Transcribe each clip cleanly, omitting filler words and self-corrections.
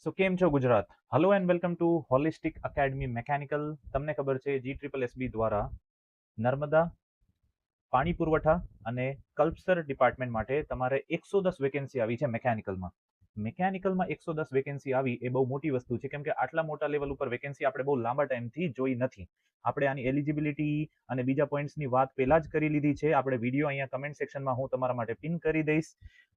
સો કેમ છો Gujarat? Hello and welcome to holistic academy mechanical. તમને ખબર છે GSSB દ્વારા નર્મદા પાણી પુરવઠા અને કલ્પસર ડિપાર્ટમેન્ટ માટે તમારે 110 વેકેન્સી આવી છે મેકેનિકલમાં. મેકેનિકલમાં 110 વેકેન્સી આવી એ બહુ મોટી વસ્તુ છે, કેમ કે આટલા મોટા લેવલ ઉપર વેકેન્સી આપણે બહુ લાંબા ટાઈમથી જોઈ નથી. આપણે આની એલિજિબિલિટી અને બીજા પોઈન્ટ્સની વાત પહેલા જ કરી લીધી છે. આપણે વિડીયો અહીંયા કમેન્ટ સેક્શનમાં હું તમારા માટે પિન કરી દઈશ.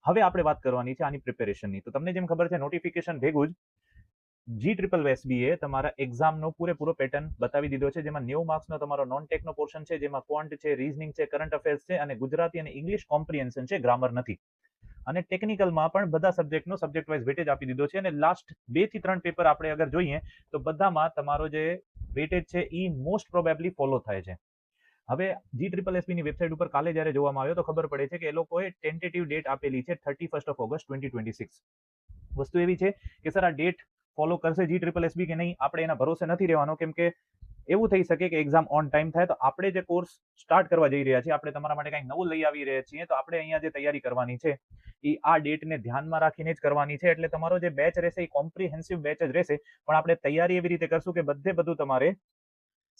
હવે આપણે વાત કરવાની છે આની પ્રિપેરેશનની. તો તમને જેમ ખબર છે નોટિફિકેશન ભેગું જ GSSB એ તમારા એક્ઝામનો પૂરેપૂરો પેટર્ન બતાવી દીધો છે, જેમાં 90 માર્ક્સનો તમારો નોન ટેકનો પોર્શન છે, જેમાં ક્વોન્ટ છે, રીઝનિંગ છે, કરંટ અફેર્સ છે અને ગુજરાતી અને ઇંગ્લિશ કોમ્પ્રિહેન્શન છે, ગ્રામર નથી. અને ટેકનિકલમાં પણ બધા સબ્જેક્ટનો સબ્જેક્ટ વાઇઝ વેટેજ આપી દીધો છે. અને લાસ્ટ 2 થી 3 પેપર આપણે અગર જોઈએ તો બધામાં તમારો જે વેટેજ છે એ મોસ્ટ પ્રોબેબલી ફોલો થાય છે. હવે GSSB ની વેબસાઇટ ઉપર કાલે જ્યારે જોવામાં આવ્યો તો ખબર પડે છે કે એ લોકોએ ટેન્ટેટિવ ડેટ આપેલી છે 31 ઓગસ્ટ 2026. વસ્તુ એવી છે કે સર આ ડેટ ફોલો કરશે GSSB કે નહીં, આપણે એના ભરોસે નથી રહેવાનો, કેમ કે એવું થઈ શકે કે એક્ઝામ ઓન ટાઈમ થાય. તો આપણે જે કોર્સ સ્ટાર્ટ કરવા જઈ રહ્યા છીએ, આપણે તમારા માટે કંઈક નવું લઈ આવી રહ્યા છીએ, તો આપણે અહીંયા જે તૈયારી કરવાની છે એ આ ડેટને ધ્યાનમાં રાખીને જ કરવાની છે. એટલે તમારો જે બેચ રહેશે એ કોમ્પ્રિહેન્સિવ બેચ જ રહેશે, પણ આપણે તૈયારી એવી રીતે કરશું કે બધું તમારે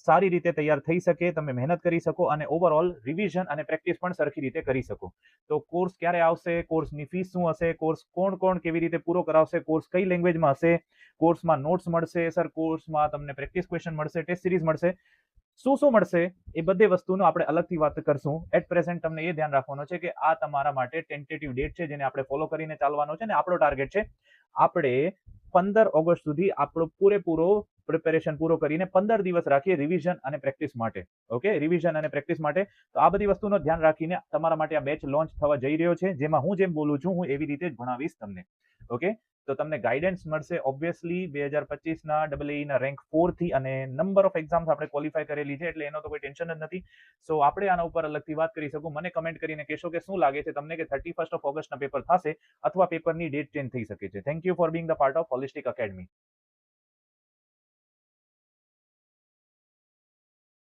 સારી રીતે તૈયાર થઈ શકે, તમે મહેનત કરી શકો અને ઓવરઓલ રિવિઝન અને પ્રેક્ટિસ પણ સરખી રીતે કરી શકો. તો કોર્સ ક્યારે આવશે, કોર્સની ફીસ શું હશે, કોર્સ કોણ કેવી રીતે પૂરો કરાવશે, કોર્સ કઈ લેંગ્વેજમાં હશે, કોર્સમાં નોટ્સ મળશે, સર કોર્સમાં તમને પ્રેક્ટિસ ક્વેશ્ચન મળશે, ટેસ્ટ સિરીઝ મળશે, શું મળશે એ બધી વસ્તુનો આપણે અલગથી વાત કરશું. એટ પ્રેઝન્ટ તમને એ ધ્યાન રાખવાનું છે કે આ તમારા માટે ટેન્ટેટિવ ડેટ છે, જેને આપણે ફોલો કરીને ચાલવાનો છે. અને આપણો ટાર્ગેટ છે આપણે 15 ઓગસ્ટ સુધી આપણો પૂરેપૂરો પ્રિપેરેશન પૂરો કરીને 15 દિવસ રાખીએ રિવિઝન અને પ્રેક્ટિસ માટે. ઓકે, રિવિઝન અને પ્રેક્ટિસ માટે. તો આ બધી વસ્તુનો ધ્યાન રાખીને તમારા માટે આ બેચ લોન્ચ થવા જઈ રહ્યો છે, જેમાં હું જેમ બોલું છું હું એવી રીતે જ ભણાવીશ તમને. ઓકે, તો તમને ગાઈડન્સ મળશે ઓબ્વિયસલી 2025ના AA ના રેન્ક 4 થી, અને નંબર ઓફ એક્ઝામ્સ આપણે ક્વોલિફાય કરેલી છે, એટલે એનો તો કોઈ ટેન્શન જ નથી. સો આપણે આના ઉપર અલગથી વાત કરી શકું. મને કમેન્ટ કરીને કહેશો કે શું લાગે છે તમને કે 31 ઓગસ્ટના પેપર થશે અથવા પેપરની ડેટ ચેન્જ થઈ શકે છે. Thank you for being the part of holistic academy.